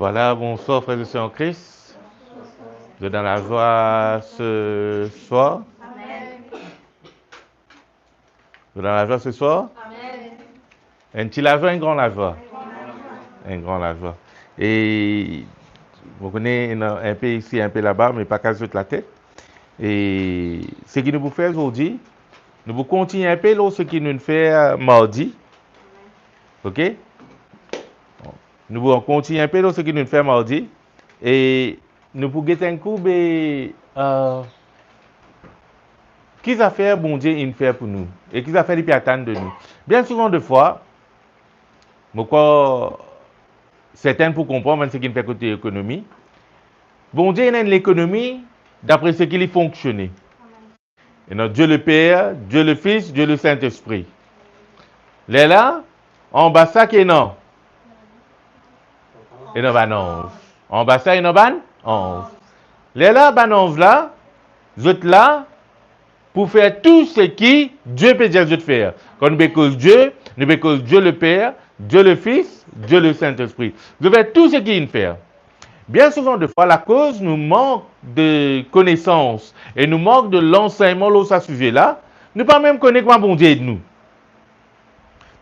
Voilà, bonsoir frères et sœurs en Christ. Vous êtes dans la joie ce soir? Amen. Vous êtes dans la joie ce soir? Amen. Un petit la joie, un grand la joie? Amen. Un grand la joie. Et vous connaissez un peu ici, un peu là-bas, mais pas qu'à se la tête. Et ce qui nous vous fait aujourd'hui, nous vous continuons un peu ce qui nous fait mardi. OK? Nous vous continuons un peu ce qui nous fait mardi. Et nous vous guettons un coup, qu'est-ce a fait bon Dieu il fait pour nous? Et qu'est-ce a fait il attendre de nous? Bien souvent de fois, certains pour comprendre ce qui fait côté économie. Bon Dieu il a l'économie d'après ce qu'il fonctionne. Et notre Dieu le Père, Dieu le Fils, Dieu le Saint-Esprit. Là, en bas ça qui est non. Et non, non. En bas ça, et non, ban? 11. Là, vous êtes là pour faire tout ce qui Dieu peut dire de faire. Quand nous bécause Dieu, nous bécause Dieu le Père, Dieu le Fils, Dieu le Saint-Esprit. Vous faites tout ce qu'il fait. Bien souvent, de fois, la cause nous manque de connaissances et nous manque de l'enseignement sur ce sujet-là. Nous pas même connaître comment bon Dieu aide nous.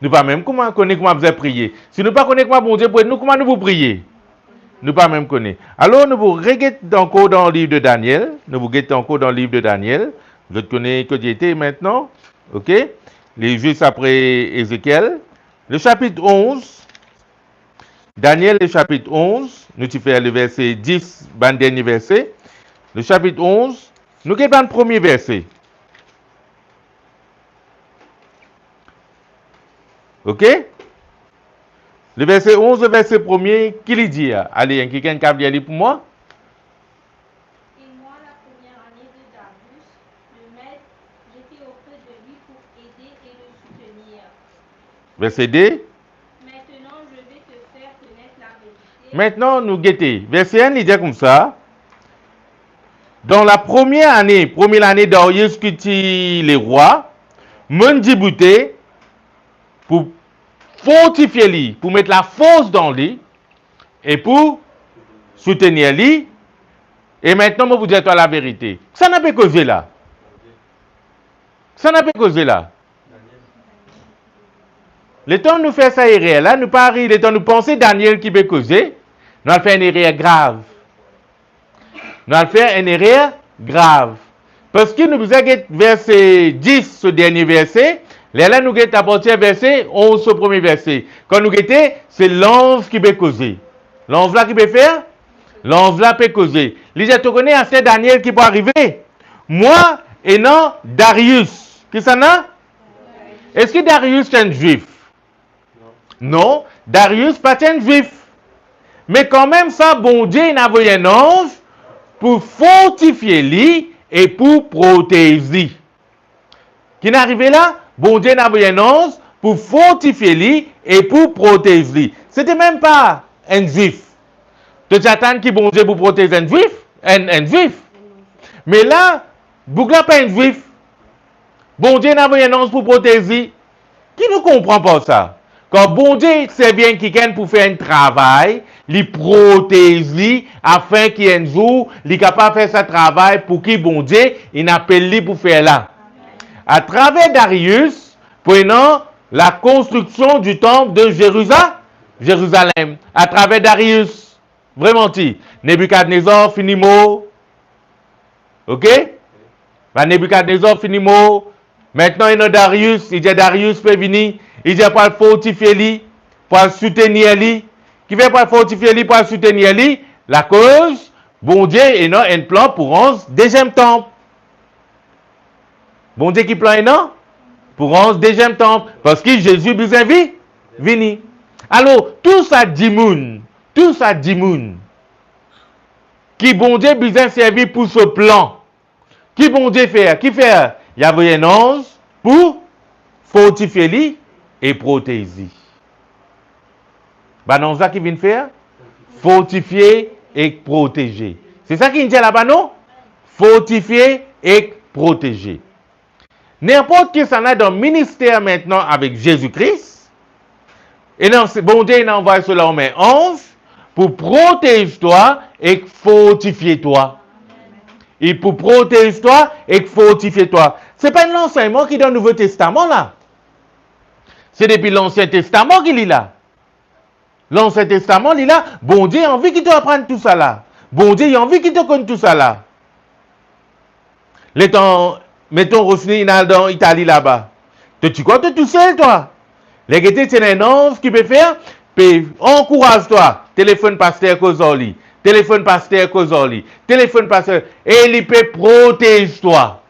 Nous pas même connaître comment vous prier. Si nous pas connaître comment bon Dieu pour nous, comment nous vous prier? Nous pas même connaître. Alors, nous vous regardons encore dans le livre de Daniel. Nous vous regardons encore dans le livre de Daniel. Vous connaissez que Dieu était maintenant. OK? Les juste après Ézéchiel. Le chapitre 11. Daniel, le chapitre 11. Nous tu fais le verset 10, le dernier verset. Le chapitre 11. Nous regardons le premier verset. OK? Le verset 11, le verset 1er, qui lui dit? Allez, quelqu'un qui a lire pour moi? Et moi, la première année de Darius, le maître, j'étais auprès de lui pour aider et le soutenir. Verset 2. Maintenant, je vais te faire connaître la vérité. Maintenant, nous guettons. Verset 1, il dit comme ça. Dans la première année d'Arius qui tue les rois, mon dibouté, pour fortifier lui, pour mettre la force dans lui, et pour soutenir lui. Et maintenant, je vous dis la vérité. Ça n'a pas causé là. Ça n'a pas causé là. Le temps nous fait ça erreur là, nous pas le temps nous penser Daniel qui peut causer, nous allons faire une erreur grave. Nous allons faire une erreur grave. Parce que nous avons verset 10, ce dernier verset, là nous avons à partir verset 11, ce premier verset. Quand nous avons, c'est l'ange qui peut causer. L'ange là qui peut faire? L'ange là peut causer. Les tu connais assez Daniel qui peut arriver. Moi et non Darius. Qui ça n'a? Est-ce que Darius est un juif? Non, Darius pas un juif. Mais quand même ça, bon Dieu, il a envoyé un ange pour fortifier lui et pour protéger. Qui n'est arrivé là? Bon Dieu, il a envoyé un ange pour fortifier lui et pour protéger lui. C'était même pas un juif. Tu attends qui bon Dieu pour protéger un juif? Un juif. Mais là, Bougla pas un juif. Bon Dieu, il a envoyé un ange pour protéger. Qui ne comprend pas ça? Quand bon Dieu c'est bien quelqu'un pour faire un travail, il protège lui afin qu'il y ait un jour, il est capable de faire ce travail pour qui bon Dieu, il appelle lui pour faire là. À travers Darius, prenant la construction du temple de Jérusalem, à travers Darius, vraiment dit, Nebuchadnezzar finit mot, ok? Nebuchadnezzar finit mot. Maintenant, il y a Darius, il dit Darius peut venir, il dit pour fortifier lui, pour soutenir lui. Qui fait pour fortifier lui, pour soutenir lui? La cause, bon Dieu, il a un plan pour un deuxième temple. Bon Dieu qui plan un pour un deuxième temple, parce que Jésus besoin de venir. Alors, tout ça dit qui bon Dieu besoin servir pour ce plan. Qui bon Dieu faire? Qui fait? Il y avait un ange pour fortifier lui et protéger. Ben non, ça qui vient faire? Fortifier et protéger. C'est ça qu'il dit là-bas, non? Fortifier et protéger. N'importe qui s'en a dans le ministère maintenant avec Jésus-Christ, et non, bon Dieu, il envoie cela en main 11 pour protéger toi et fortifier toi. Et pour protéger toi et fortifier toi. Ce n'est pas l'enseignement qui est dans le Nouveau Testament là. C'est depuis l'Ancien Testament qu'il est là. L'Ancien Testament, il est là. Bon Dieu a envie qu'il te apprenne tout ça là. Bon Dieu a envie qu'il te connaisse tout ça là. Mettons Rosny dans l'Italie là-bas. Tu crois que tu es tout seul toi? Les gars, c'est un ange qui peut faire. Encourage-toi. Téléphone pasteur Kozoli. Téléphone pasteur Kozoli. Téléphone pasteur. Et il peut protéger toi.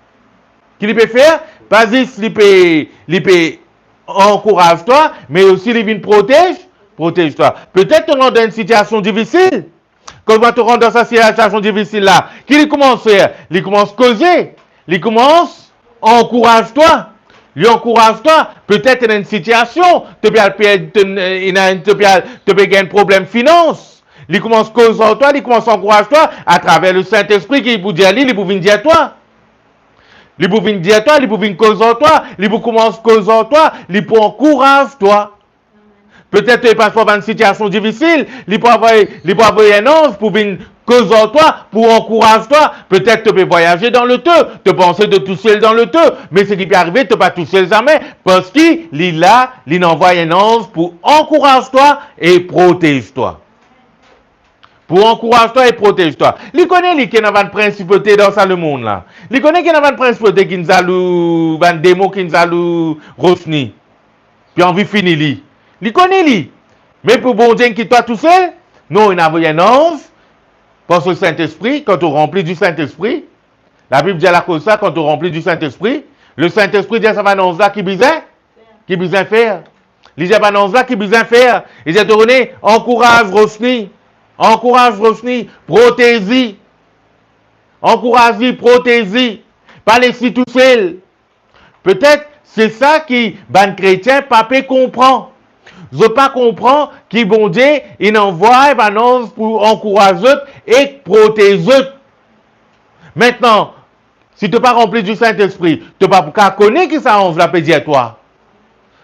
Qu'il peut faire? Pas juste il peut encourage toi, mais aussi il vient protège toi. Peut-être tu es dans une situation difficile. Quand tu rentres dans cette situation difficile là, qu'il commence à faire? Il commence à causer. Il commence à encourager toi. Lui encourage toi. Peut-être dans une situation, tu peux gagner un problème finance. Il commence à causer toi, il commence à encourager toi à travers le Saint-Esprit qui vous dit à lui, il vous vient dire toi. Il vous vient dire toi, il vous vient causer toi, il vous commence à causer toi, il vous encourage toi. Peut-être que tu passes par une situation difficile, il peut avoir un ange pour venir causer toi, pour encourager toi. Peut-être que tu peux voyager dans le temps, te penser de tout seul dans le temps, mais ce qui peut arriver, tu ne peux pas tout seul jamais, parce qu'il est là, il envoie un ange pour encourager toi et protéger toi. Pour encourager toi et protéger toi. Il connaît qu'il y a une principauté dans le monde là. Il connaît qu'il y a une principauté qui nous a une démo qui nous a Rosny. Puis envie finir lui. Il connaît lui. Mais pour bon Dieu qui toi tout seul, non, il a envoyé un ange. Parce que le Saint-Esprit, quand on remplit du Saint-Esprit, la Bible dit à la cause ça, quand on remplit du Saint-Esprit, le Saint-Esprit dit à ça va un là qui besoin faire. Il dit à un là qui besoin faire. Il dit à René, encourage Rosny. Encourage Rosny, protège-y. Encourage-y, protège-y. Pas laisser tout seul. Peut-être c'est ça qui, ban chrétien, papé comprend. Je pas comprend qui bon Dieu, il envoie un ange pour encourager et protéger. Maintenant, si tu n'es pas rempli du Saint-Esprit, tu n'es pas pour connaître qui ça ange la peut dire à toi.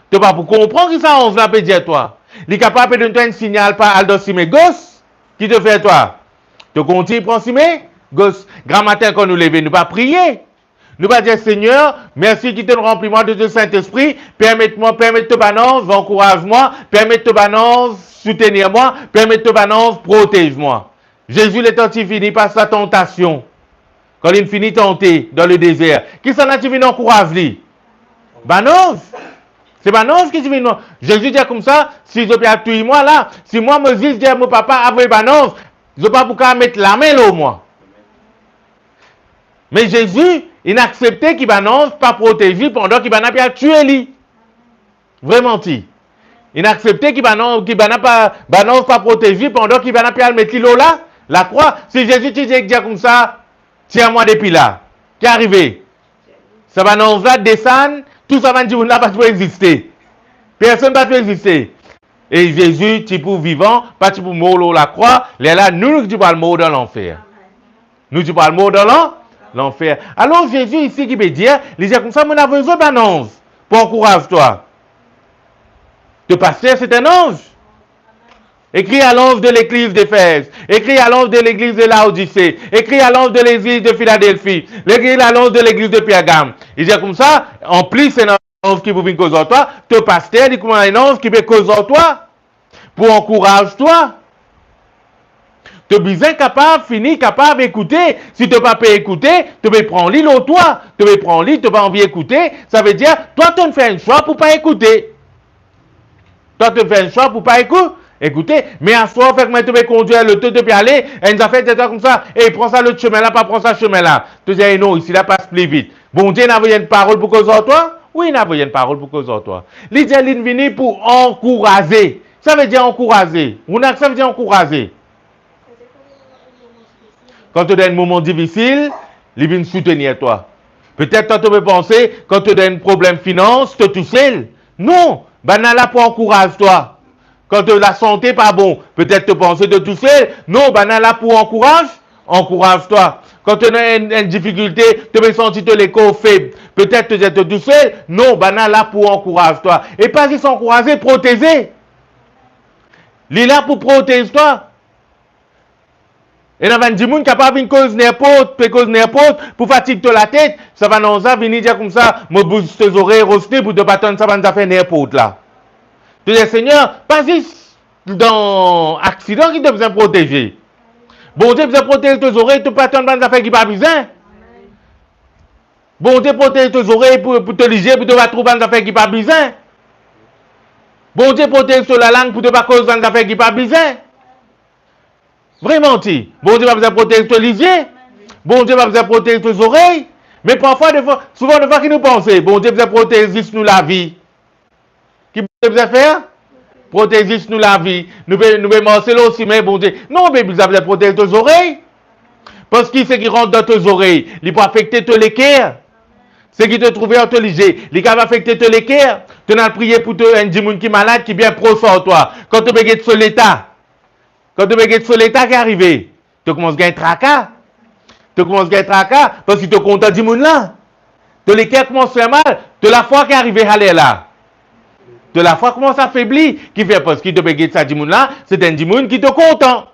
Tu n'es pas pour comprendre qui ça ange la peut dire à toi. Il est capable de te donner un signal par Aldo Simé Gosse. Qui te fait toi? Tu continues à prendre Simé Gosse. Grand matin quand nous levons, nous pas prier. Nous pas dire Seigneur, merci qui te remplit moi de ton Saint-Esprit. Permette-moi, permette-toi balance, encourage-moi, permette-toi balance, soutenir-moi, permette-toi balance, protège-moi. Jésus l'étant fini par sa tentation. Quand il finit tenté dans le désert, qui s'en a-t-il fini encourager? Balance. C'est pas non, ce qui dit non. Jésus dit comme ça, si je peux tuer moi là, si moi me dis à mon papa avec balance, je ne peux pas pouvoir mettre la main là au moins. Mais Jésus, il a accepté qu'il balance pas protéger pendant qu'il n'a pas tué lui. Vraiment ti. Il a accepté qu'il balance pas protéger pendant qu'il n'a pas mettre l'eau là, la croix. Si Jésus te dit comme ça, tiens-moi depuis là. Qu'est arrivé? Ça balance là descendre. Tout ça va dire qu'on n'a pas pu exister. Personne n'a pas pu exister. Et Jésus, tu pour vivant, pas tu pour mourir la croix, là, nous tu parles mort dans l'enfer. Nous tu parles mort dans l'enfer. Alors Jésus ici qui peut dire, il dit comme ça, on a besoin d'un ange pour encourager toi. Le pasteur, c'est un ange. Écrit à l'ange de l'église d'Éphèse, écrit à l'ange de l'église de Laodicée, écrit à l'ange de l'église de Philadelphie, écrit à l'ange de l'église de Pergame. Il dit comme ça, en plus c'est un ange qui peut venir causer toi, ton pasteur dit comment un ange qui peut causer toi, pour encourager toi. Tu es bien capable, fini, capable d'écouter. Si tu ne peux pas écouter, tu peux prendre l'île au toi, tu peux prendre l'île, tu n'as pas envie d'écouter. Ça veut dire, toi tu fais un choix pour ne pas écouter. Toi tu fais un choix pour ne pas écouter. Écoutez, mais à soi, fait que moi, tu peux conduire le temps, tu peux aller, et nous a fait des trucs comme ça, et prends ça le chemin là, pas prends ça le chemin là. Tu dis, non, ici là passe plus vite. Bon Dieu, n'a pas une parole pour causer toi? Oui, n'a pas une parole pour causer toi. L'idée, il vient pour encourager. Ça veut dire encourager. Ça veut dire encourager. Quand tu as un moment difficile, il vient soutenir toi. Peut-être que tu peux penser, quand tu as un problème finance, tu es tout seul. Non, ben là pour encourager toi. Quand la santé n'est pas bon, peut-être te penser de tout seul. Non, ben là pour encourage-toi. Quand tu as une difficulté, tu peux sentir les corps faibles. Peut-être te dire tout seul. Non, ben là pour encourage-toi. Et pas juste encourager, protéger. Il est là pour protéger toi. Et dans 20 gens capable une cause n'importe, pour fatiguer la tête, ça va nous venir dire comme ça, me bouge tes oreilles, roster pour te battre, ça va nous faire n'importe là. Tu dis, Seigneur, pas juste dans accident qui te besoin protéger. Bon Dieu besoin protéger tes oreilles, tu pas ton affaire qui pas besoin. Bon Dieu protège tes oreilles pour te liger, pour te pas trouver des affaires qui pas besoin. Bon Dieu protège la langue pour te pas causer des affaires qui pas besoin. Vraiment, ti. Bon Dieu va besoin protéger tes lisiers. Bon Dieu va besoin protéger tes oreilles. Mais parfois, souvent, de fois qui nous pensons, bon Dieu besoin protéger nous la vie. Qui besoin faire? Protéger nous la vie. Nous pouvons marcher là aussi, mais bon Dieu. Non, mais besoin protéger tes oreilles. Parce que ce qui rentre dans tes oreilles, il peut affecter tous les cœurs. Ce qui te trouve en te liger, il peut affecter tous les cœurs. Tu as prié pour un gens qui est malade, qui est bien pro sur toi. Quand tu es sur l'état, qui est arrivé, tu commences à gagner tracas. Parce que tu es content du monde là. Tous les cœurs commencent à faire mal. De la foi qui est arrivé à là. De la foi commence à affaiblir. Qui fait parce que tu es ça du monde là, c'est un monde qui te content.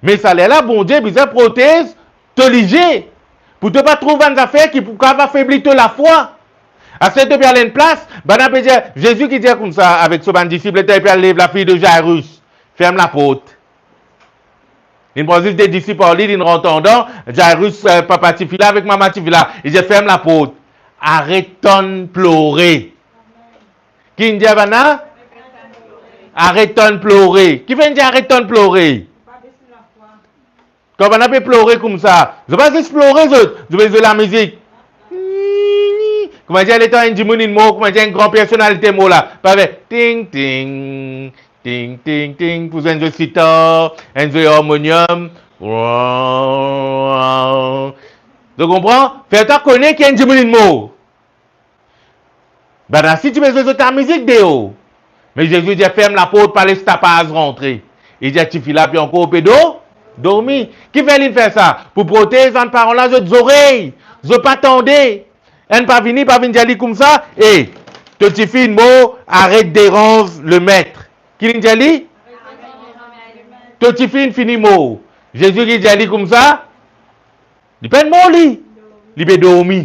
Mais ça là, bon Dieu, besoin protège, te liger. Pour ne pas trouver des affaires qui peuvent affaiblir toute la foi. À cette heure, il y a une place, Jésus qui dit comme ça avec son disciple, il peut aller la fille de Jairus, ferme la porte. Il me dit des disciples en ligne, ils entendant, Jairus, papa Tifila avec maman Tifila, il dit ferme la porte. Arrête-toi de pleurer. Qui dit Abana? Arrête-toi de pleurer. Qui vient dire arrête-toi de pleurer? Quand on peut pleurer comme ça, je ne vais pas juste pleurer, je vais jouer la musique. Comment dire, l'état un dimonin mot, comment dire, une grande personnalité mot là. Pas ting ting, ting ting ting, pour un jeu sitar, un jeu harmonium. Tu comprends? Fais-toi connaître qu'il y a un dimonin mot. Ben, si tu veux jouer ta musique, déo. Mais Jésus dit, ferme la porte, pas laisser ta page rentrer. Il dit, tu files là, puis encore au pédo. Dormi. Qui fait faire ça? Pour protéger en parole là, je oreilles. Je pas tendez. Elle pas venir dire comme ça. Et, te tu fais une mot, arrête dérange le maître. Qui dit ali? Te tu fais une fini mot. Jésus qui dit comme ça. Il pas de mot li. Il peut dormir.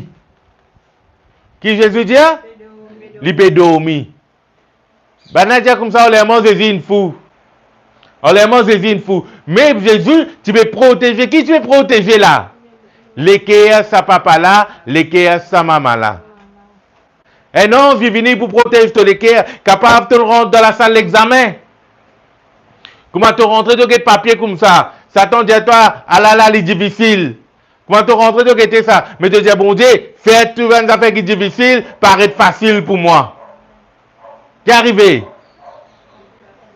Qui Jésus dit? Il peut dormir. Ben, on dit comme ça, on les mange une fou. On les mange une fou. Mais Jésus, tu veux protéger. Qui tu veux protéger là? L'équerre, sa papa là, l'équerre, sa maman là. Et non, je viens pour protéger ton l'équerre, capable de te rentrer dans la salle d'examen. Comment te rentrer dans le papier comme ça? Ça t'en dit à toi, ah là là, c'est difficile. Comment te rentrer dans le ça? Mais te dire, bon Dieu, faire tout une affaire qui est difficile, paraît facile pour moi. Qu'est arrivé?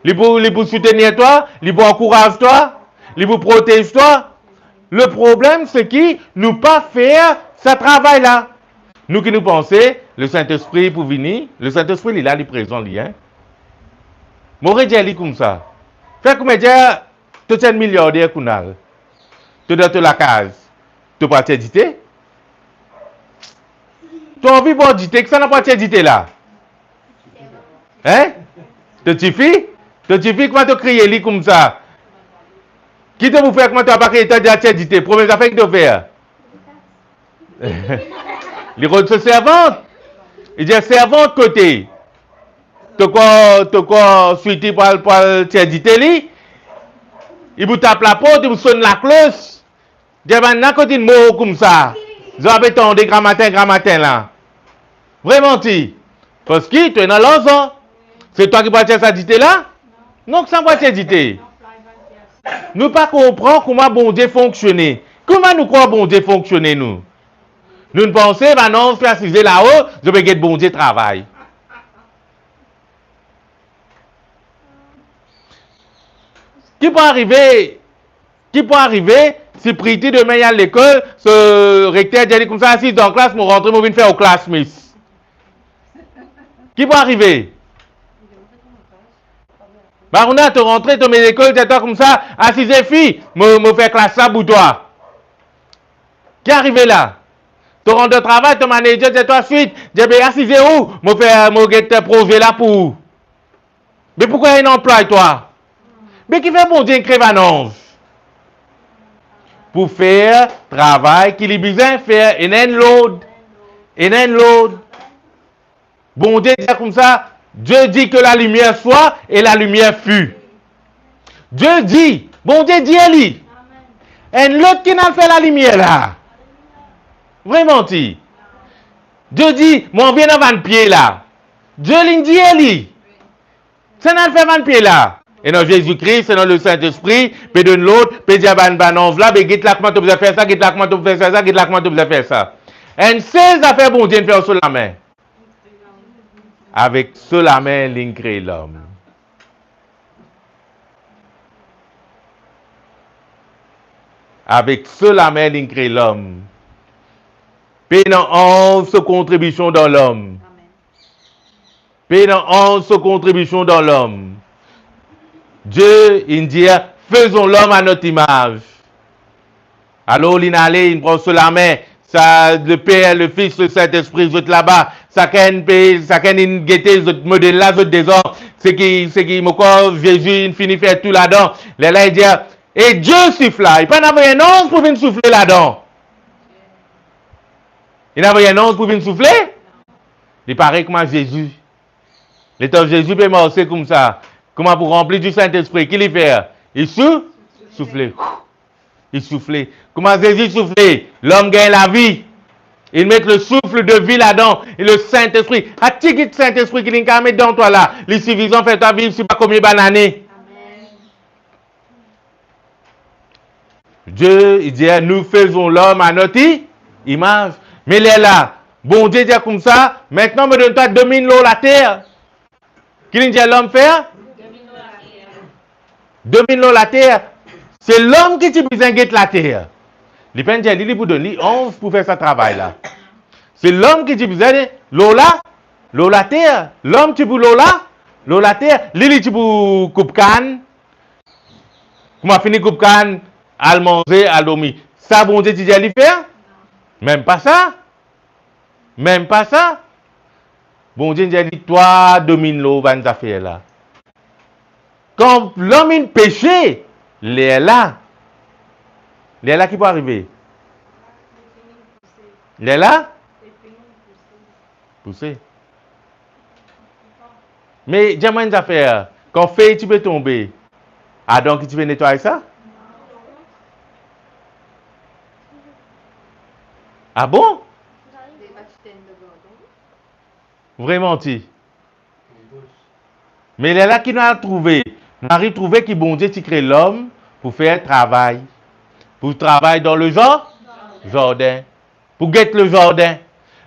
Il pour soutenir toi, il pour encourager toi, il pour protéger toi. Le problème, c'est qu'il nous pas faire ce travail-là. Nous qui nous pensons, le Saint-Esprit pour venir, le Saint-Esprit, il est là, il est présent, il est. M'aurait dit comme ça. Fait comme dire, tu es un milliardaire, tu es dans la case, tu pas t'éditer. Tu as envie de dire que ça n'a pas t'éditer là. Hein? Tu suffit? Comment tu crier comme ça? Qui te vous fait comment tu as pas créé ta d'éditer? Première affaire que tu faire. Les rôles de servante. Il dit servante côté. Tu quoi, suite pour t'éditer lui. Il vous tape la porte, il vous sonne la cloche. Il dit maintenant quand il mot comme ça. Vous avez tendu grand matin là. Vraiment ti. Parce que tu es dans l'ensemble. C'est toi qui vas t'éditer là? Non, ça va t'éditer. Nous pas comprendre comment bon Dieu fonctionne. Comment nous croyons bon Dieu fonctionne nous? Nous ne pensons pas non, préciser là-haut, je vais get bon Dieu travail. Qui peut arriver si priti demain à l'école, ce recteur dit comme ça, assis dans la classe, moi rentrer, moi venir faire au classe miss. Qui peut arriver? Bah, on a te rentrer, tu mets l'école, tu es comme ça, assis fille, me faire classe ça pour toi. Qui est arrivé là? Tu rentres de travail, ton manager, c'est toi suite, tu dis, assis où? Me faire, te projet là pour. Mais pourquoi il emploie toi? Mais qui fait bon Dieu crève annonce? pour faire travail qu'il a besoin de faire. Et un load. Et un load. Bon Dieu dit comme ça, Dieu dit que la lumière soit et la lumière fut. Dieu dit, bon Dieu dit lui. Et l'autre qui n'a fait la lumière là. Vraiment dit. Dieu dit, moi on vient dans 20 pieds là. Dieu lui dit lui. Ça n'a fait 20 pieds là. Et dans Jésus-Christ, c'est dans le Saint-Esprit, puis de l'autre, puis dire ban enveloppe, et guide là comment tu peux faire ça, guide là comment tu peux faire ça, guide là comment tu peux faire ça. Et ces affaires bon Dieu faire sur la main. Avec sur la main, il crée l'homme. Avec sur la main, il crée l'homme. Puis dans 11 contributions dans l'homme. Puis dans 11 contributions dans l'homme. Dieu, il dit, faisons l'homme à notre image. Alors, il allait, il prend sur la main, ça, le Père, le Fils, le Saint-Esprit, vous êtes là-bas, ça qu'un guetté, ce modèle là, ce désordre, c'est qui, mon corps, Jésus, il finit faire tout là-dedans. Là, il dit, et Dieu souffle là, il n'y a pas un ange pour venir souffler là-dedans. Il n'y a pas un ange pour venir souffler. Il paraît comme Jésus. L'état Jésus peut marcher comme ça. Comment pour remplir du Saint-Esprit? Qu'il y fait? Il souffle. Il souffle. Comment Jésus souffle? L'homme gagne la vie. Il met le souffle de vie là-dedans. Et le Saint-Esprit. A-t-il le Saint-Esprit qui vient mettre dans toi là? Les suffisant fait ta vie, je ne sais pas combien d'années. Dieu, il dit, nous faisons l'homme à notre image. Mais il est là. Bon Dieu dit comme ça, maintenant me donne-toi domine l'eau la terre. Qui dit l'homme faire? Domine l'eau la terre. C'est l'homme qui te besoin de la terre. Les peines il vous donne 11 pour faire ce travail là. C'est l'homme qui te besoin de l'eau la terre. L'homme qui pour l'eau la terre. Lili qui pour coupe canne. Comment fini coupe canne, à manger, à dormir. Ça bon Dieu dit aller faire? Même pas ça. Même pas ça. Bon Dieu dit toi domine l'eau van affaire là. Quand l'homme a péché, il est là. Il est là qui peut arriver. Il est là? Pousser. Mais dis-moi une affaire. Quand fait tu peux tomber. Ah donc tu veux nettoyer ça? Ah bon? Vraiment, tu. Mais il est là qui nous a trouvé. Nous avons trouvé que bon Dieu, tu crées l'homme pour faire travail. Pour travailler dans le jardin. Pour guetter le jardin.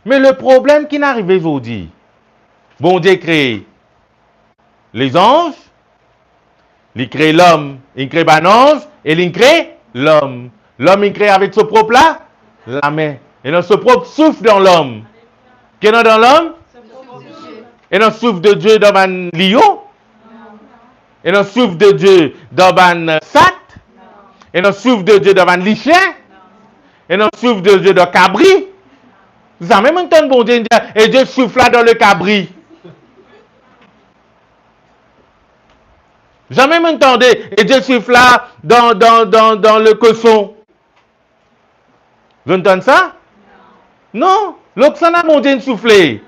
Mais le problème qui n'arrive aujourd'hui, bon Dieu crée les anges, il crée l'homme, il crée un ange, et il crée l'homme. L'homme, il crée avec ce propre là, la main. Et dans ce propre souffle dans l'homme. Qu'est-ce qu'il y a dans l'homme? Et dans le souffle de Dieu dans un lion? Et dans le souffle de Dieu dans un sat? Et dans le souffle de Dieu dans un lichin? Et dans le souffle de Dieu dans un cabri? Vous avez même entendu bon Dieu dire, et Dieu souffle là dans le cabri. Jamais entendu, et Dieu souffle là dans le cochon. Vous entendez ça? Non. L'autre, ça n'a mon Dieu soufflé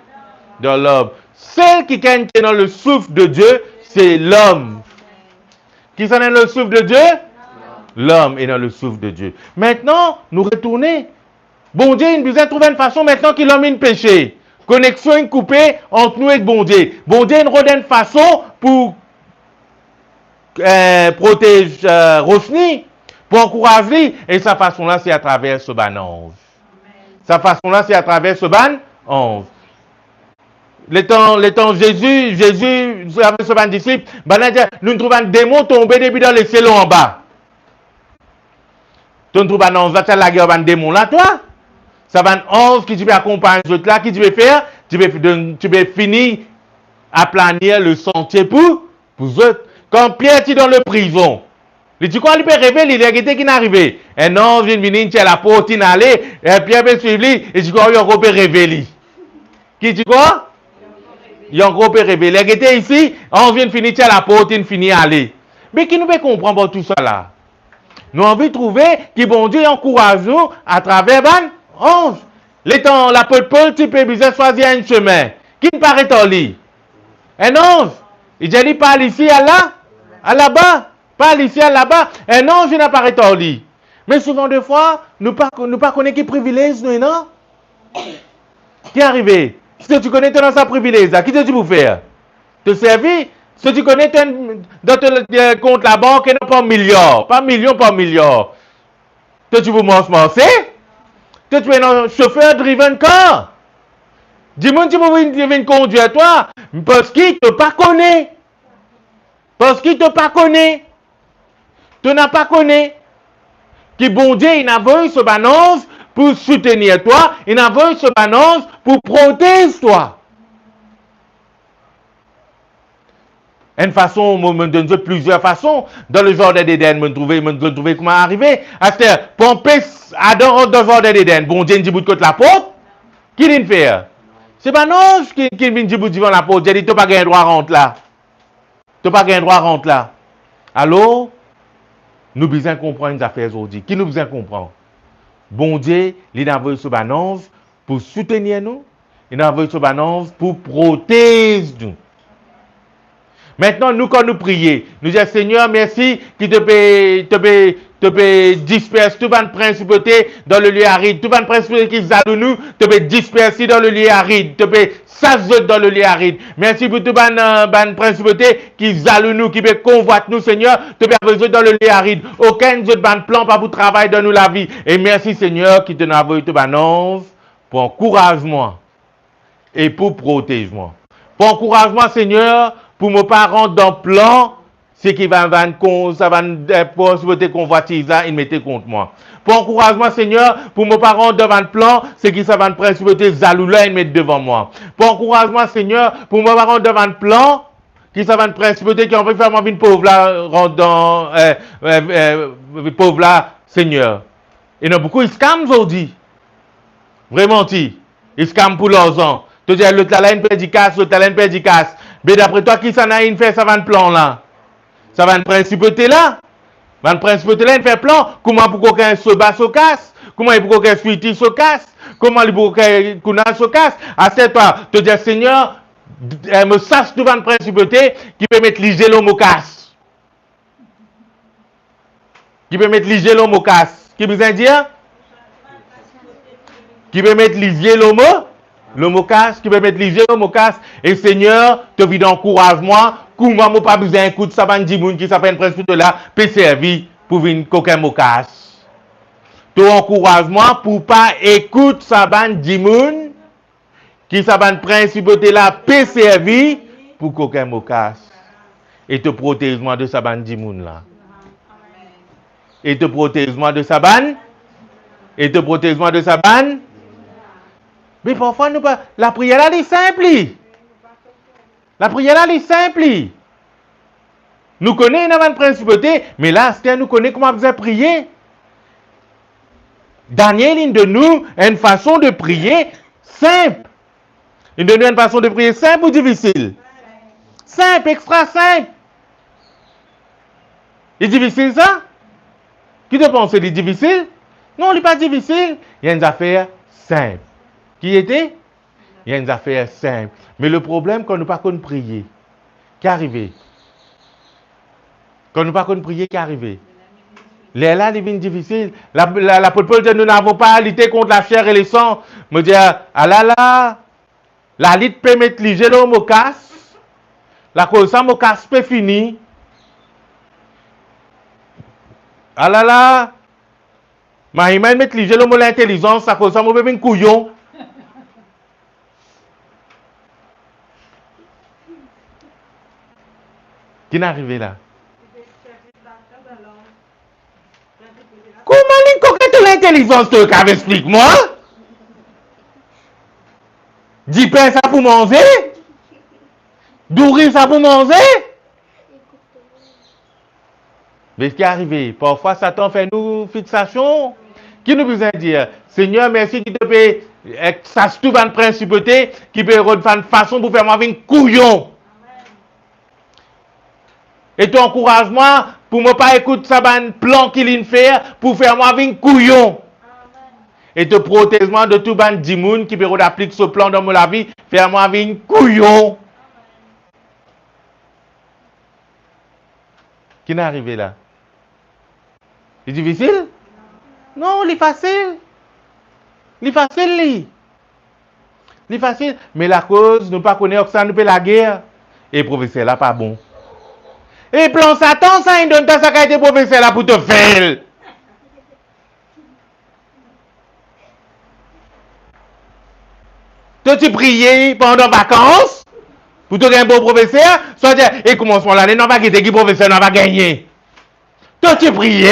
dans l'homme. Celle qui est dans le souffle de Dieu, c'est l'homme. Qui sont dans le souffle de Dieu? L'homme est dans le souffle de Dieu. Maintenant, nous retournons. Bon Dieu, il nous a trouvé une façon maintenant qu'il a mis une péché. Connexion est coupée entre nous et bon Dieu. Bon Dieu, il nous donne une façon pour protéger Rosny, pour encourager. Et sa façon-là, c'est à travers ce ban ange. Sa façon-là, c'est à travers ce ban ange. Les temps Jésus, avec ce ban disciple, nous trouvons un démon tombé depuis dans les cellules en bas. Tu trouves un ange, tu as la guerre, un démon là, toi? Ça va un ange qui tu veux accompagner les autres là, qui tu veux faire? Tu veux finir à planir le sentier pour eux. Quand Pierre est dans le prison, il dit quoi, il peut rêver, il a qui n'est arrivé. Un ange vient venir, il a la porte, il allait, et Pierre peut suivre lui, et dit quoi, il a encore rêver. Qui dit quoi? Il a encore rêver. Il était ici, on vient finir à la porte, il finit à aller. Mais qui nous peut comprendre tout ça là? Nous avons envie de trouver que bon Dieu encourage nous à travers ban ange. L'étant l'apôtre Paul, tu peux bien choisir un chemin. Qui ne paraît en lit? Un ange. Il dit parle ici à là, à là-bas. Parle ici à là-bas. Un ange n'apparaît en lit. Mais souvent de fois, nous ne pas connaissons qui privilège nous, non? Qui est arrivé? Si tu connais dans sa privilège, qui te tu pour faire? Te servir? Si tu connais dans ton compte la banque, non pas milliard, pas million, pas milliard. Toi, tu veux manger? Toi, tu es un chauffeur driven car. Dis-moi, tu veux conduire toi, parce qu'il ne te pas connaît. Parce qu'il ne te pas connaît. Tu n'as pas connaît. Que bon Dieu, il a envoyé ce annonce pour soutenir toi, il a envoyé ce annonce pour protéger toi. Une façon, me donne plusieurs façons. Dans le jardin d'Éden, me trouver comment arriver. C'est-à-dire, pomper Adam dans le jardin d'Éden. Bon Dieu, dit bout de côté la porte. Qui vient faire? C'est pas non qui vient dire bout devant la porte. J'ai dit, tu n'as pas gagné droit à rentrer là. Tu n'as pas gagné droit à rentrer là. Alors, nous besoin comprendre les affaires aujourd'hui. Qui nous besoin comprendre? Bon Dieu, il a envoyé ce annonce pour soutenir nous. Il a envoyé ce annonce pour protéger nous. Maintenant, nous, quand nous prions, nous disons, Seigneur, merci qui te peut disperser toute une principauté dans le lieu aride. Toute une principauté qui zalou nous, te peut disperser dans le lieu aride. Te peut s'azoter dans le lieu aride. Merci pour toute une principauté qui zalou nous, qui peut convoiter nous, Seigneur. Te peut besoin dans le lieu aride. Aucun autre plan pas pour travailler dans nous la vie. Et merci, Seigneur, qui te n'a envoyé toute annonce pour encouragement et pour protégement. Pour encouragement, Seigneur, pour mes parents dans le plan, c'est qui va possibilité convoitise, il mettait contre moi. Pour encouragement, Seigneur, pour mes parents devant le plan, c'est qui ça va principauté zaloula, il met devant moi. Pour encouragement, Seigneur, pour mes parents devant le plan, qui ça va principauté qui en veut faire ma vie pauvre là, rentre dans pauvre là, Seigneur. Il y en a beaucoup, ils scamment aujourd'hui. Vraiment, ils scamment pour l'argent. Tu dis, le talent pédicace, le talent pédicace. Mais d'après toi, qui s'en a une fait, ça va un plan là? Ça va une principauté là? Va une principauté là, il fait plan. Comment pour qu'aucun se bat se casse? Comment il pour qu'aucun suiti se casse? Comment il pour qu'aucun se casse? À cette fois, te dis, Seigneur, me sache devant une principauté qui peut mettre liger l'homme au casse. Qui peut mettre liger l'homme au casse. Qui besoin dire? Qui peut mettre liger l'homme? L'homme casse, qui peut mettre liger l'homme casse. Et Seigneur, te vis d'encouragement. Comment moi pas besoin d'écouter ça van dimoun qui s'appelle presque tout là, peut servir pour venir coquin mot casse. Ton encouragement pour pas écouter ça van dimoun qui s'appelle principauté là, peut servir pour coquin mot casse. Et te protège-moi de ça van dimoun là. Et te protège-moi de ça van. Et te protège-moi de ça van. Mais parfois, nous pas. La prière, elle est simple. La prière, elle est simple. Nous connaissons une principauté, mais là, c'est nous connaissons comment vous prier. Daniel, il de nous une façon de prier simple. Il de nous une façon de prier simple ou difficile? Simple, extra simple. Il est difficile, ça? Qui te pense qu'il est difficile? Non, il n'est pas difficile. Il y a une affaire simple. Qui était? Il y a une affaire simple. Mais le problème, quand nous ne pas qu'on prier, qu'est arrivé? Quand nous ne pas qu'on prier, qu'est arrivé? Les là, ils viennent difficiles. L'apôtre Paul dit, nous n'avons pas à lutter contre la chair et le sang. Me dit, ah là, la lutte peut mettre les l'homme au casse. La cause ça, mon casse peut finir. Ah là, ma humaine mettre les l'homme l'intelligence, ça cause ça, mon bébé un couillon. Qui n'est arrivé là? Comment les coquettes l'intelligence te explique-moi? Dis pain ça pour manger? Nourrir ça pour manger? Mais ce qui est arrivé, parfois Satan fait nous fixation. Qui nous besoin dire? Seigneur, merci qui te paye. Ça se trouve une principauté qui peut faire une façon pour faire moi une couillon. Et tu encourages moi pour ne pas écouter ça ban plan qu'il vient faire pour faire moi un couillon. Et te protège moi de tout ban dimoun qui peut appliquer ce plan dans ma vie, faire moi un couillon. Qui n'est arrivé là? C'est difficile? Non, c'est facile. C'est facile. C'est facile. Mais la cause, nous ne connaissons pas ça, nous pas la guerre. Et le professeur là, pas bon. Et plan Satan, ça, il donne ça à été professeur là pour te faire. Toi, tu pries pendant les vacances pour te gagner un bon professeur. Soit dire, et commencement l'année, non, pas quitter qui professeur, non, pas gagner. Toi, tu pries.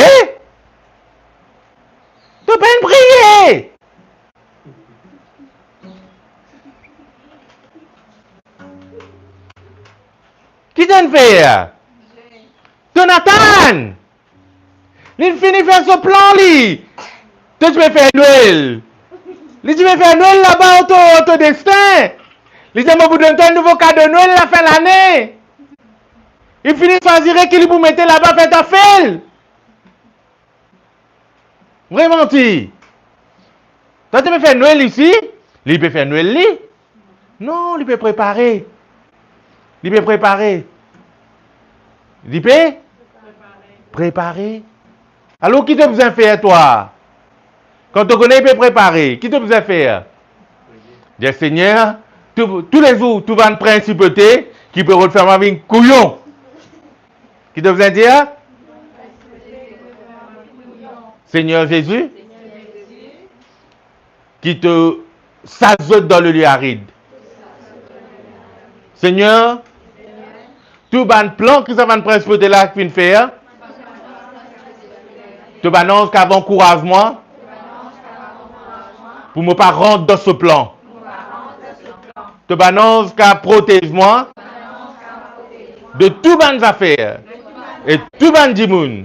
Tu peux pas prier. Qui t'en fait? Jonathan! Il finit faire ce plan, lui. Toi, tu peux faire Noël. Tu peux faire Noël là-bas, au destin. Il dit, vous donne un nouveau cadeau de Noël la fin de l'année. Il finit par dire qu'il vous mettez là-bas, faites ta fête. Vraiment, tu. Toi, tu peux faire Noël ici. Il peut faire Noël là. Non, il peut préparer. Il peut préparer. Il peut préparer. Alors, qui te besoin faire, toi? Quand tu connais, il peut préparer. Qui te besoin faire? Dis, Seigneur, tous les jours, tu vas une principauté qui peut refaire ma vie couillon. Qui te besoin dire? Seigneur Jésus, qui te s'azote dans le lieu aride. Seigneur, tout ban plan que ça va une principauté là qui vient faire. Tu m'annonces qu'avant encourage-moi pour ne pas rentrer dans ce plan. Tu m'annonces qu'à protège-moi de tout ban affaires et tout ban dimoun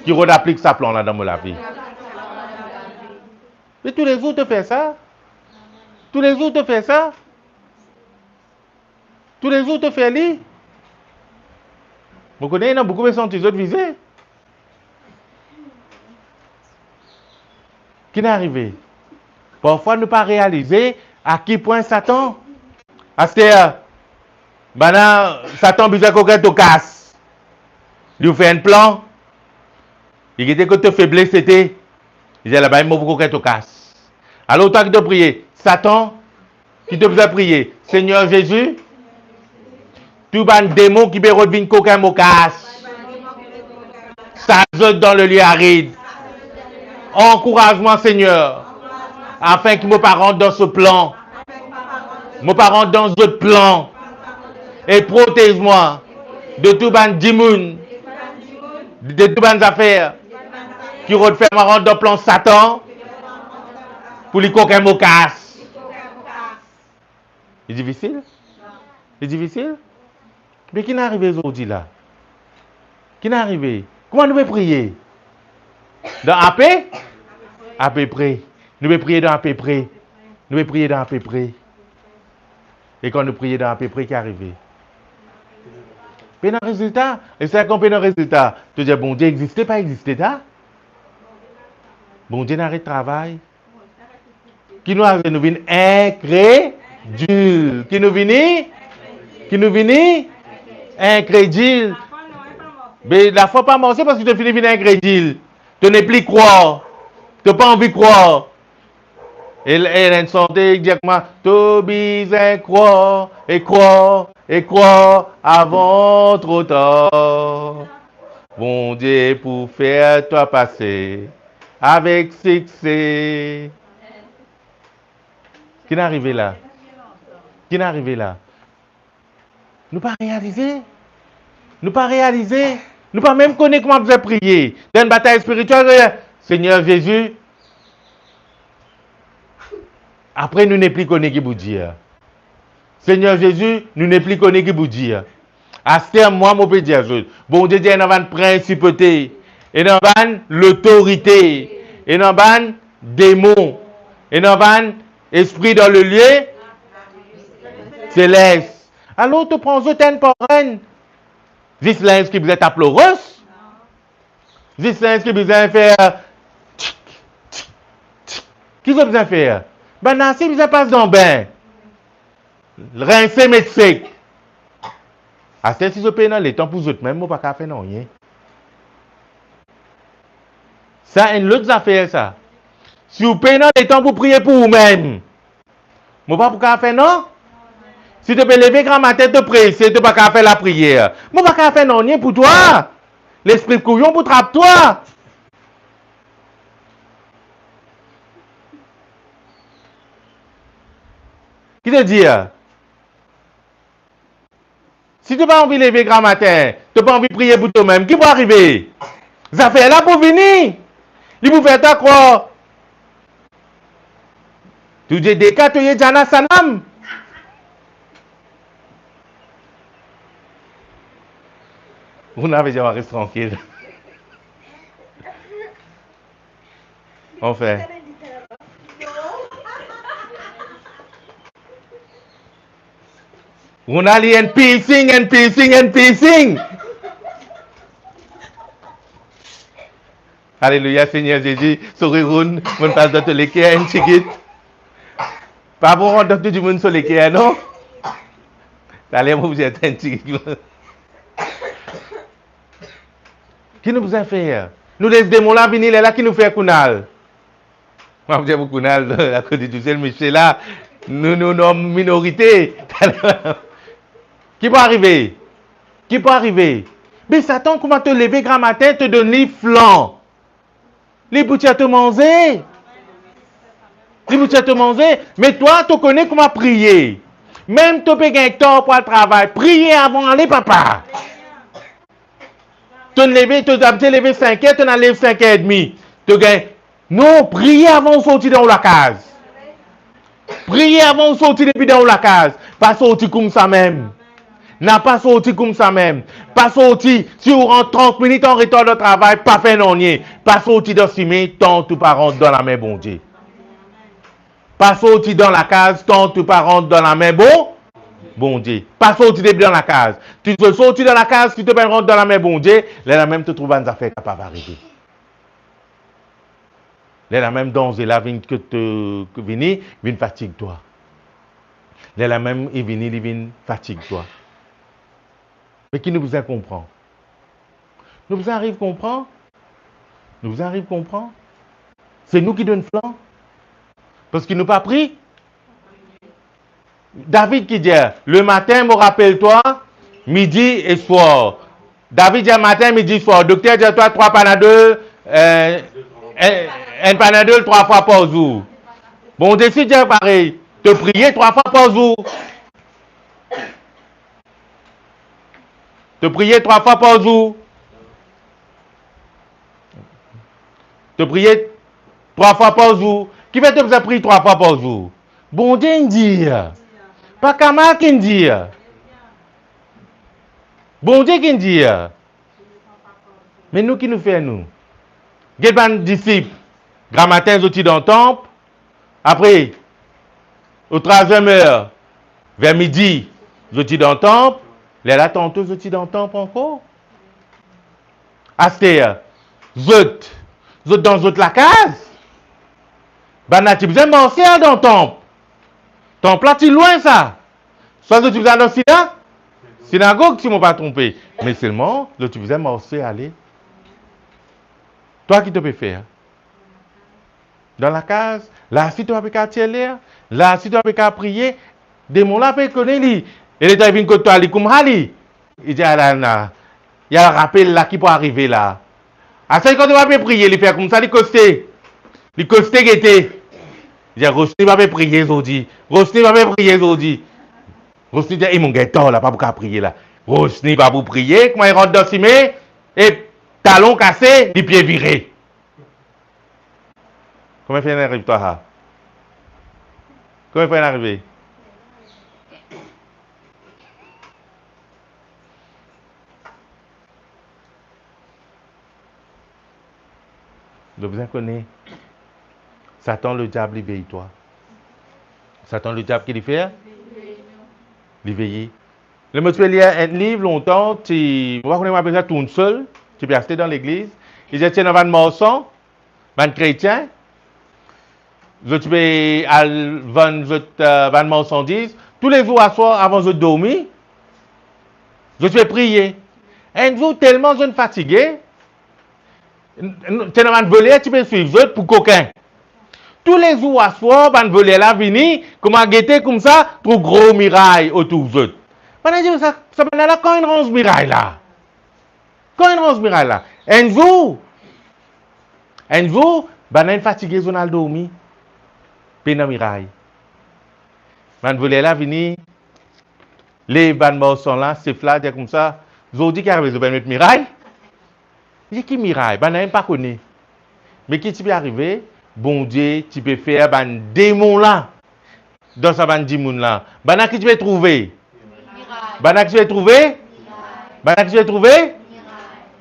qui applique sa plan là dans ma vie. Mais tous les jours tu fais ça. Tous les jours tu fais ça. Tous les jours tu fais ça. Vous connaissez, il y a beaucoup de gens qui sont visés. Qui n'est arrivé? Parfois, ne pas réaliser à quel point Satan. Satan besoin qu'on te casse. Il fait un plan. Il dit que tu faiblesse, c'était. Il dit là-bas, il m'a beaucoup te casse. Alors, toi qui te prier, Satan, qui te besoin prier, Seigneur Jésus, tout ban démon qui peut revenir coquin me casse. Ça saute dans le lieu aride. Encourage-moi, Seigneur, afin qu'il me pas rentre dans ce plan. Me pas rentre dans ce plan. Et protège-moi de tout ban dimoun, de tout ban affaires qui refait ma rentre dans le plan Satan pour les coquins me casse. C'est difficile? C'est difficile? Mais qui n'est arrivé aujourd'hui là? Qui n'est arrivé? Comment nous pouvons prier? Dans AP? À peu près. Nous pouvons prier dans à peu près. Nous pouvons prier dans à peu près. Et quand nous prions dans à peu près, qui est arrivé? Mais dans le résultat, et c'est qu'on peut dans le résultat. Tu dis, bon Dieu existait, pas existé, là? Bon Dieu n'arrête travail. Qui nous a nous venu incrédule. Qui nous venu? Qui nous venu? Incrédule. Mais la foi pas marché parce que tu finis venir incrédule. Tu n'es plus croire. Tu n'as pas envie de croire. Et elle a une santé directement. Tu besoin croire et croire et croire avant trop tard. Bon Dieu pour faire toi passer avec succès. Qui n'est arrivé là? Qui n'est arrivé là? Nous pas réaliser. Nous pas réaliser. Nous pas même connaître comment vous avez prié. Dans une bataille spirituelle, Seigneur Jésus. Après, nous n'est plus connu qui vous dire. Seigneur Jésus, nous n'est plus connu qui vous dire. À ce terme, moi, je peux dire, bon Dieu, il y a une principauté, et dans l'autorité, et dans démon, et dans esprit dans le lieu céleste. Alors, tu prends une parrain. Zis qui vous êtes aploros. Zis qui vous a faire. Qui vous a faire? Ben, Nancy vous a passé dans le bain. Rincer, mettre sec. À ce si je paye dans les temps pour vous autres, même, moi, pas faire non rien. Ça, une autre affaire, ça. Si vous payez dans les temps pour prier pour vous-même, moi, pas pour faire non? Si tu peux lever grand matin, te presser, tu pas faire la prière. Moi, pas faire non rien pour toi. L'esprit couillon pour trapper toi. Qui te dit? Si tu n'as pas envie de lever grand matin, tu n'as pas envie de prier pour toi-même, qui peut arriver? Ça fait là pour venir. Il vous fait quoi? Tu dis des cas, tu es Jana Sanam. Vous n'avez jamais resté tranquille. On fait. Vous n'allez un piercing. Alléluia, Seigneur Jésus. Sourire, mon passe de l'équerre, un chiquite. Pas pour rendre tout le monde sur l'équerre, non? Allez, vous êtes un chiquite. Qui nous a fait? Nous les démons là, venir là, qui nous fait Kounal? Moi, je dis Kounal, la constitution, monsieur là, nous sommes minorité. Qui peut arriver? Qui peut arriver? Mais Satan, comment te lever grand matin, te donner flanc? Les boutiques à te manger. Les boutiques à te manger. Mais toi, tu connais comment prier. Même tu peux gagner temps pour le travail. Prier avant d'aller, papa. Tu as levé 5 heures, tu as levé 5 heures et demie. Tu gagnes. Non, priez avant de sortir dans la case. Priez avant de sortir depuis dans la case. Pas sortir comme ça même. N'a pas sorti comme ça même. Pas sorti, si vous rentrez 30 minutes en retard de travail, pas fait non rien. Pas sorti dans 6 minutes, tant tout pas rentre dans la main bon Dieu. Pas sorti dans la case, tant tout pas rentre dans la main bon Dieu. Pas sorti depuis dans la case. Tu veux sortir dans la case, tu te peux rentrer dans la main bon Dieu, là même te trouves une affaire capable d'arriver. Là même danger, là vient que te venir, vient fatigue toi. Là même il vient fatigue toi. Mais qui nous vous a comprend? Nous vous arrive comprendre? Nous vous arrive comprendre? C'est nous qui donnons flanc? Parce qu'il nous pas pris? David qui dit, le matin, me rappelle-toi, midi et soir. David dit matin, midi, soir. Docteur dit toi 3 Panadol, un Panadol 3 fois par jour. Bon, on décide de pareil, te prier 3 fois par jour. Te prier 3 fois par jour. Te prier 3 fois par jour. Qui fait que vous avez prié 3 fois par jour? Bon Dieu dit. Pas Kama qui dit. Bon Dieu qui dit. Mais nous qui nous faisons nous? Quel disciples? Grand matin, ils dans le temple. Après, au 3e heure, vers midi, ils dans le temple. Les là, tantôt, ils dans le temple encore. Astère, ils dans la case. Ben, tu besoin de marcher dans le temple. Temple là, tu loin ça. Soit tu besoin dans le synagogue, si je ne pas trompé. Mais seulement, tu besoin de marcher, aller. Toi qui te peux faire? Dans la case, là, si tu as pas l'air, là, si tu as pas prier, des mots là, peut connaître. Et les gens viennent côté Ali comme Ali. Il dit, il y a un rappel là qui peut arriver là. À ce quand tu vas prier, il fait comme ça, il costé. Il costé qui était. Il dit, Rosny va prier aujourd'hui. Rosny va prier aujourd'hui. Rosny dit, il mon gâteau là, pas pour prier là. Rosny va pour prier, comment il rentre dans le cimé, et talon cassé, les pieds virés. Comment il fait arriver toi? Comment il fait arriver? Le besoin connaît. Satan, le diable, il veille toi. Satan, le diable, qu'il fait? Il veille. Le monsieur peut lire un livre longtemps, tu vois qu'on appelle ça tourne seul, tu peux acheter dans l'église. Il dit, tiens, dans un morceau, un chrétien, je tu peux vendre marchandises, tous les jours à soir avant de dormir, je peux prier. Un jour, tellement je suis fatigué, tu es dans un volet, tu peux suivre pour coquin. Tous les jours à soir, van voler là, venir, comment guetter comme ça, pour gros miraille autour de eux. Pendant ça, là, quand une ronge miraille là. Quand une ronge miraille là. Un jour, van fatigué, on a dormi. Pena miraille. Van voler là, venir, les van morts sont là, c'est flat, comme ça. Zodi qui arrive, je vais mettre miraille. Il qui miraille, van n'a pas connu. Mais qui tu peux arriver, bon Dieu, tu peux faire un démon là. Dans sa bande démon là. Bana qui tu peux trouver? Bana qui tu peux trouver? Bana qui tu peux trouver?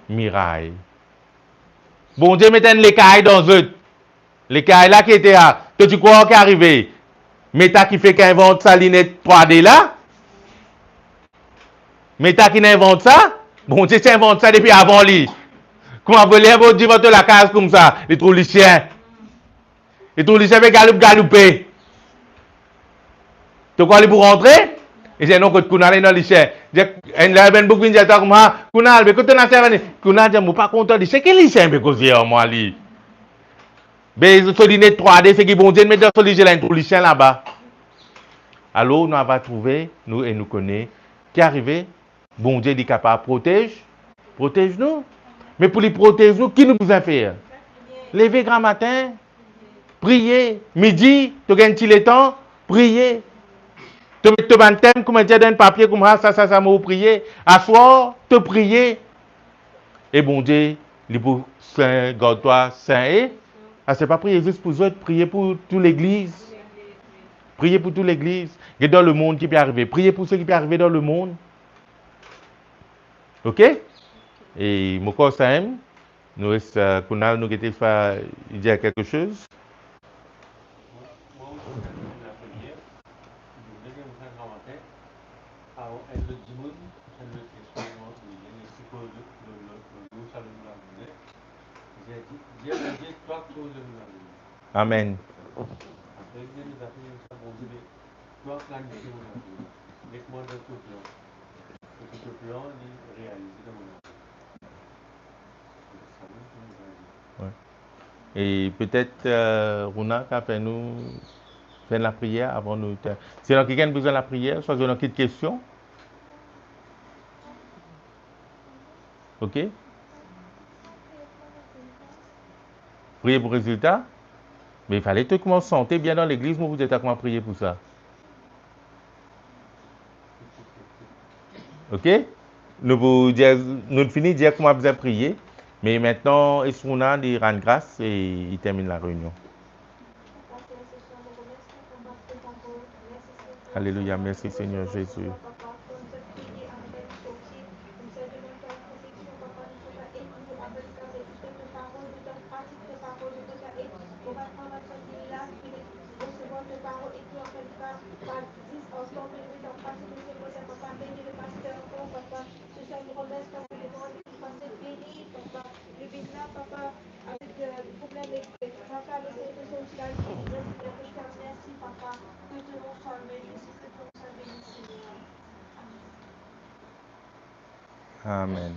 Miraille. Bon Dieu, mettez les cailles dans eux. Les cailles là qui étaient là. Que tu crois qui est arrivé? Meta qui fait qu'il invente sa lunette 3D là? Meta qui invente ça? Bon Dieu, tu inventes ça depuis avant lui. Comment vous voulez, vous dites votre la case comme ça? Les trous lycéens. Les trous lycéens veulent galouper. Tu crois aller pour rentrer? Et c'est non que tu n'as dans le lycée. Il y a ben beaucoup de gens qui disent, mais quand tu n'as pas de Kunal, je ne suis pas content. C'est quel lycée que vous avez moi? Mais ce ligne 3D, c'est qui bon Dieu mettre dans ce lycée là-bas. Alors, nous avons trouvé, nous et nous connaissons, qui est arrivé, bon Dieu est capable de protéger. Protège-nous. Mais pour les protéger, nous, qui nous besoin faire? Lever grand matin, prier, midi, tu gagnes le temps, prier. Tu mets un thème, comme tu as un papier, comme ça, m'a prier. Asseoir, te prier. Et bon Dieu, il pour Saint, garde-toi, Saint et. Ah, c'est pas prier juste pour eux, prier pour toute l'église. Prier pour toute l'église. Et dans le monde qui peut arriver. Prier pour ceux qui peuvent arriver dans le monde. Ok? Et mon corps, ça aime. Nous, nous faire dire quelque chose. Amen. Ouais. Et peut-être Runa a fait nous faire la prière avant nous. Si quelqu'un a besoin de la prière, soit une petite question. Ok? Prier pour résultat. Mais il fallait que comment sentir bien dans l'église, vous êtes à comment prier pour ça. Ok? Nous finissons de dire comment vous avez prié. Mais maintenant, Esrouna il rend grâce et il termine la réunion. Alléluia, merci Seigneur Jésus. Amen.